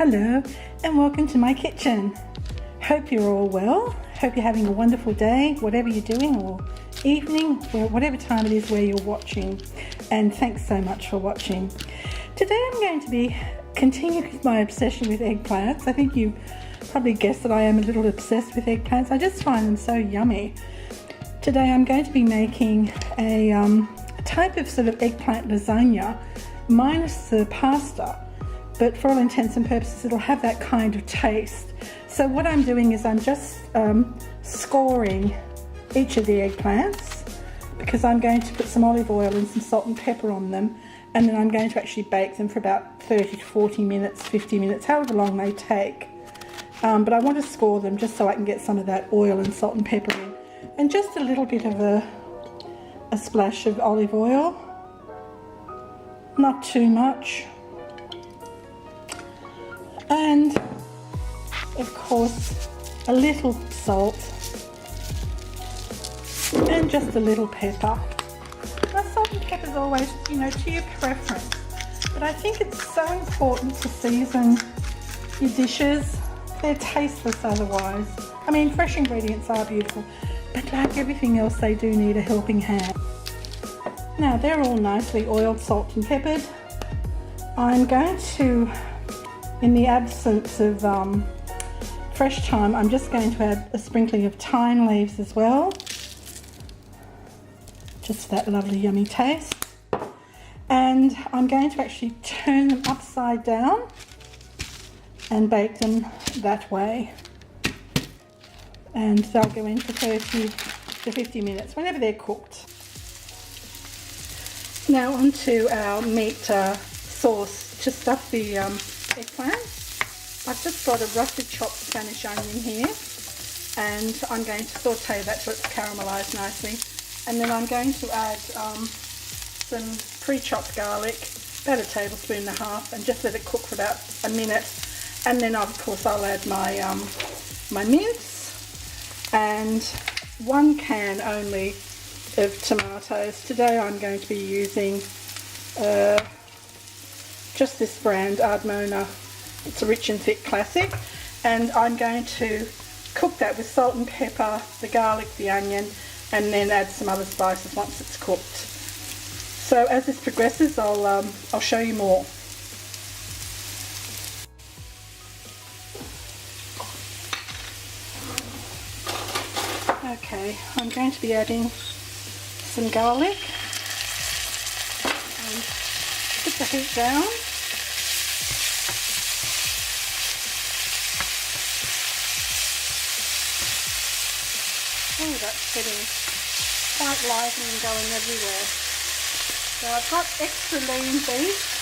Hello and welcome to my kitchen. Hope you're all well. Hope you're having a wonderful day, whatever you're doing, or evening, or whatever time it is where you're watching. And thanks so much for watching. Today I'm going to be continuing with my obsession with eggplants. I think you probably guessed that I am a little obsessed with eggplants. I just find them so yummy. Today I'm going to be making a type of sort of eggplant lasagna minus the pasta, but for all intents and purposes it'll have that kind of taste. So what I'm doing is I'm just scoring each of the eggplants, because I'm going to put some olive oil and some salt and pepper on them, and then I'm going to actually bake them for about 30 to 40 minutes, 50 minutes, however long they take. But I want to score them just so I can get some of that oil and salt and pepper in, and just a little bit of a splash of olive oil, not too much, and of course a little salt and just a little pepper. Now salt and pepper is always, to your preference, but I think it's so important to season your dishes. They're tasteless otherwise. I mean, fresh ingredients are beautiful, but like everything else, they do need a helping hand. Now they're all nicely oiled, salt and peppered. I'm going to, in the absence of fresh thyme, I'm just going to add a sprinkling of thyme leaves as well. Just that lovely yummy taste. And I'm going to actually turn them upside down and bake them that way. And they'll go in for 30 to 50 minutes, whenever they're cooked. Now onto our meat sauce to stuff the eggplant. I've just got a roughly chopped Spanish onion here, and I'm going to saute that so it's caramelised nicely. And then I'm going to add some pre-chopped garlic, about a tablespoon and a half, and just let it cook for about a minute. And then of course I'll add my my mince and 1 can only of tomatoes. Today I'm going to be using just this brand, Ardmona. It's a rich and thick classic, and I'm going to cook that with salt and pepper, the garlic, the onion, and then add some other spices once it's cooked. So as this progresses, I'll show you more. Okay, I'm going to be adding some garlic. And put the heat down. Oh, that's getting quite lively and going everywhere. So I've got extra lean beef.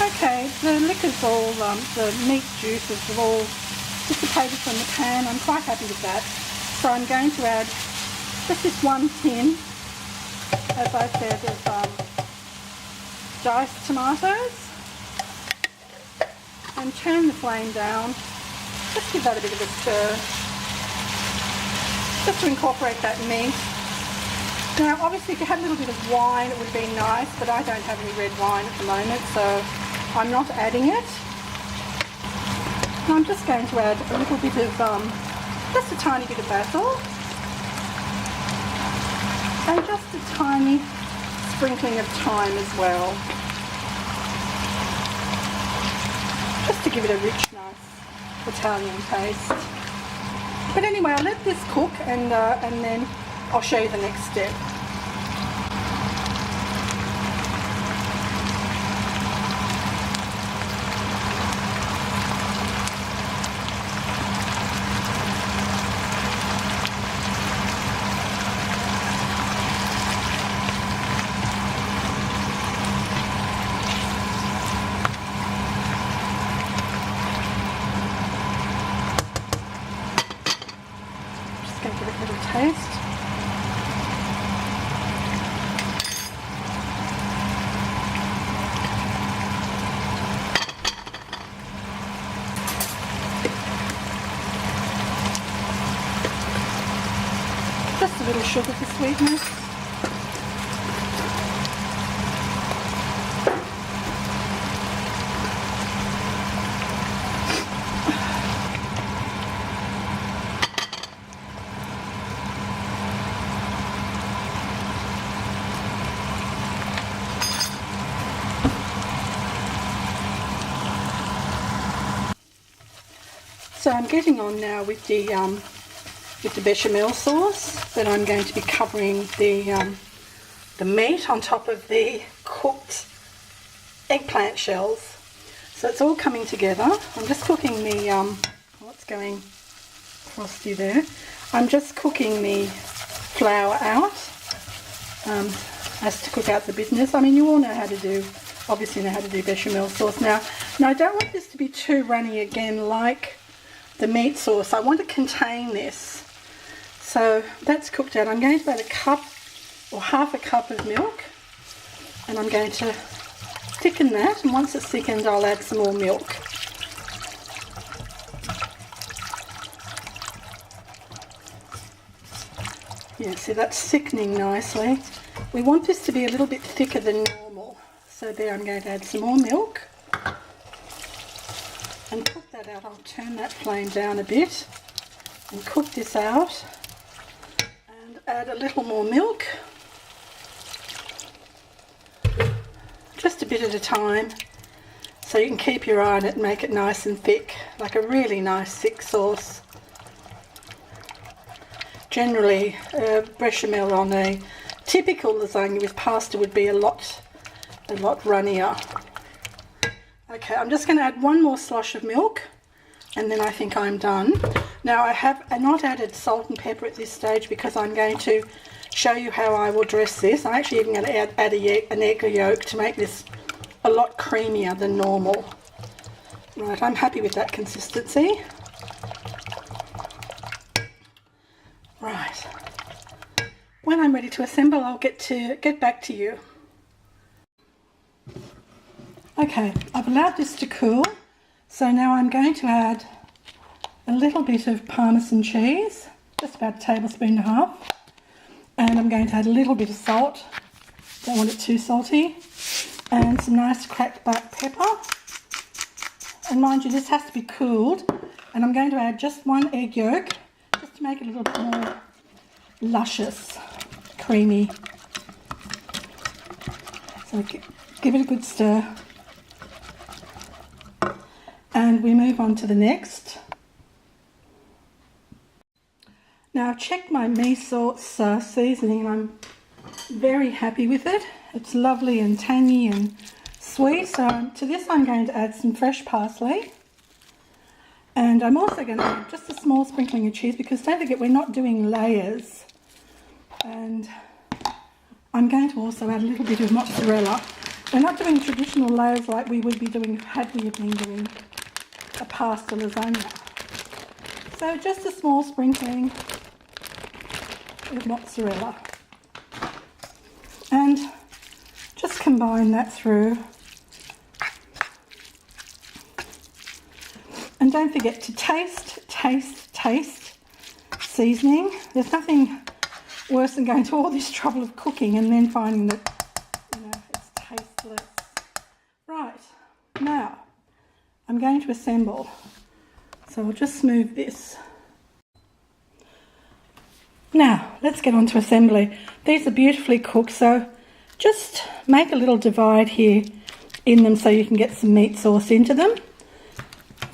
Okay, the liquor's all, the meat juices have all dissipated from the pan. I'm quite happy with that. So I'm going to add just this 1 tin, as I said, of diced tomatoes, and turn the flame down. Just give that a bit of a stir, just to incorporate that meat. Now obviously if you had a little bit of wine it would be nice, but I don't have any red wine at the moment, so I'm not adding it. And I'm just going to add a little bit of, just a tiny bit of basil, and just a tiny sprinkling of thyme as well, just to give it a rich, nice Italian taste. But anyway, I'll let this cook, and then I'll show you the next step. Just going to give it a little taste. sugar for sweetness. So I'm getting on now with the bechamel sauce, that I'm going to be covering the meat on top of the cooked eggplant shells. So it's all coming together. I'm just cooking the, what's going frosty there? I'm just cooking the flour out, as to cook out the bitterness. I mean, you all know how to do, obviously know how to do bechamel sauce. Now I don't want this to be too runny again like the meat sauce. I want to contain this. So that's cooked out. I'm going to add a cup or half a cup of milk, and I'm going to thicken that, and once it's thickened I'll add some more milk. Yeah, see, that's thickening nicely. We want this to be a little bit thicker than normal. So there, I'm going to add some more milk and cook that out. I'll turn that flame down a bit and cook this out and add a little more milk, just a bit at a time, so you can keep your eye on it and make it nice and thick, like a really nice thick sauce. Generally, bechamel on a typical lasagna with pasta would be a lot runnier. Okay, I'm just going to add one more slosh of milk, and then I think I'm done. Now I have not added salt and pepper at this stage because I'm going to show you how I will dress this. I'm actually even going to add an egg yolk to make this a lot creamier than normal. Right, I'm happy with that consistency. Right, when I'm ready to assemble, I'll get back to you. Okay, I've allowed this to cool, so now I'm going to add a little bit of Parmesan cheese, just about a tablespoon and a half, and I'm going to add a little bit of salt, don't want it too salty, and some nice cracked black pepper. And mind you, this has to be cooled, and I'm going to add just one egg yolk, just to make it a little bit more luscious, creamy. So give it a good stir. And we move on to the next. Now I've checked my minced seasoning, and I'm very happy with it. It's lovely and tangy and sweet. So to this I'm going to add some fresh parsley. And I'm also going to add just a small sprinkling of cheese, because don't forget we're not doing layers. And I'm going to also add a little bit of mozzarella. We're not doing traditional layers like we would be doing had we been doing a pasta lasagna. So just a small sprinkling of mozzarella. And just combine that through. And don't forget to taste seasoning. There's nothing worse than going to all this trouble of cooking and then finding that, you know, it's tasteless. Right, now I'm going to assemble. So I'll just move this. Now let's get on to assembly. These are beautifully cooked, so just make a little divide here in them so you can get some meat sauce into them.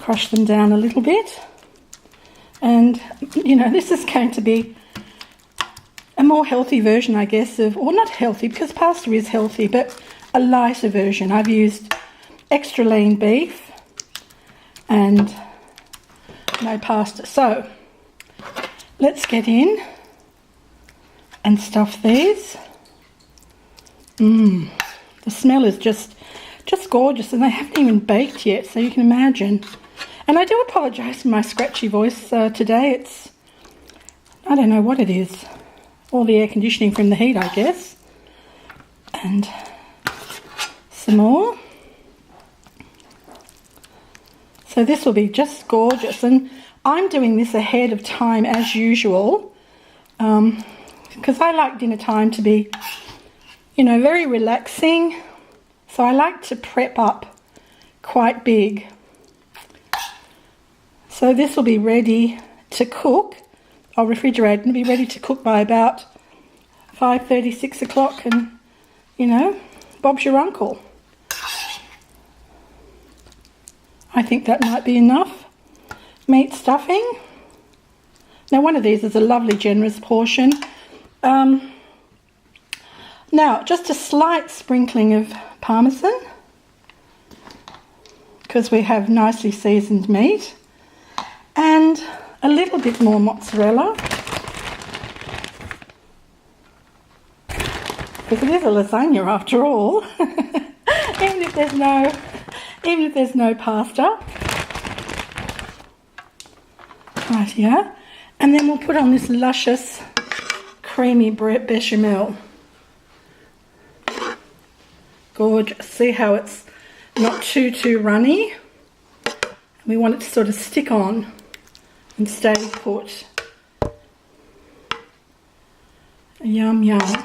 Crush them down a little bit, and you know, this is going to be a more healthy version, I guess, of, or not healthy because pasta is healthy, but a lighter version. I've used extra lean beef and no pasta. So let's get in and stuff these. The smell is just gorgeous, and they haven't even baked yet, so you can imagine. And I do apologise for my scratchy voice today. It's, I don't know what it is. All the air conditioning from the heat, I guess. And some more. So this will be just gorgeous. And I'm doing this ahead of time as usual. because I like dinner time to be, you know, very relaxing. So I like to prep up quite big. So this will be ready to cook. I'll refrigerate and be ready to cook by about 5:30, 6 o'clock, and, you know, Bob's your uncle. I think that might be enough. Meat stuffing. Now one of these is a lovely generous portion. Now just a slight sprinkling of Parmesan, because we have nicely seasoned meat, and a little bit more mozzarella, because it is a lasagna after all. even if there's no pasta. Right here, and then we'll put on this luscious creamy bechamel. Gorgeous. See how it's not too runny? We want it to sort of stick on and stay put. Yum, yum.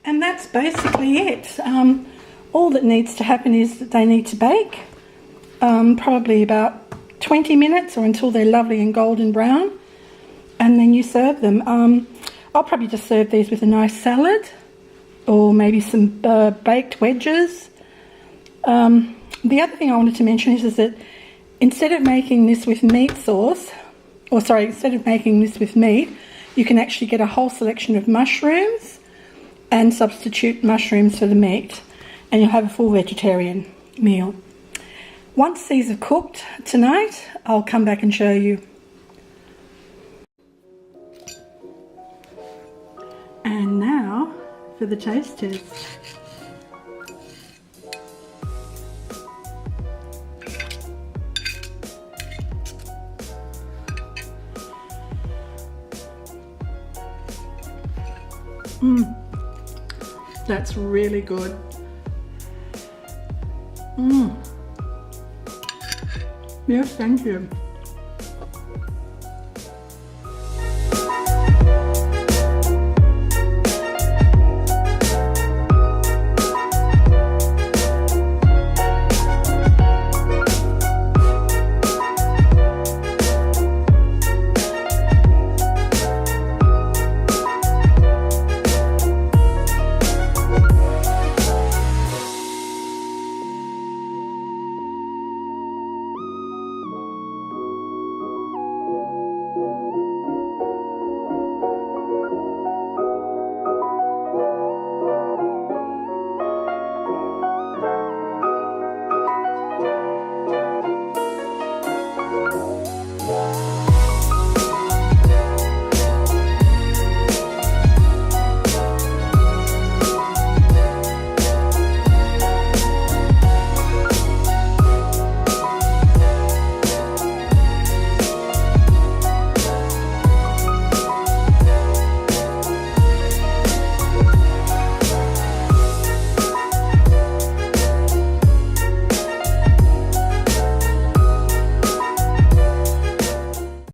And that's basically it. All that needs to happen is that they need to bake, probably about 20 minutes or until they're lovely and golden brown, and then you serve them. I'll probably just serve these with a nice salad, or maybe some baked wedges. The other thing I wanted to mention is that instead of making this with meat sauce, instead of making this with meat, you can actually get a whole selection of mushrooms and substitute mushrooms for the meat, and you'll have a full vegetarian meal. Once these are cooked tonight, I'll come back and show you. And now for the taste test. That's really good. Yes, thank you.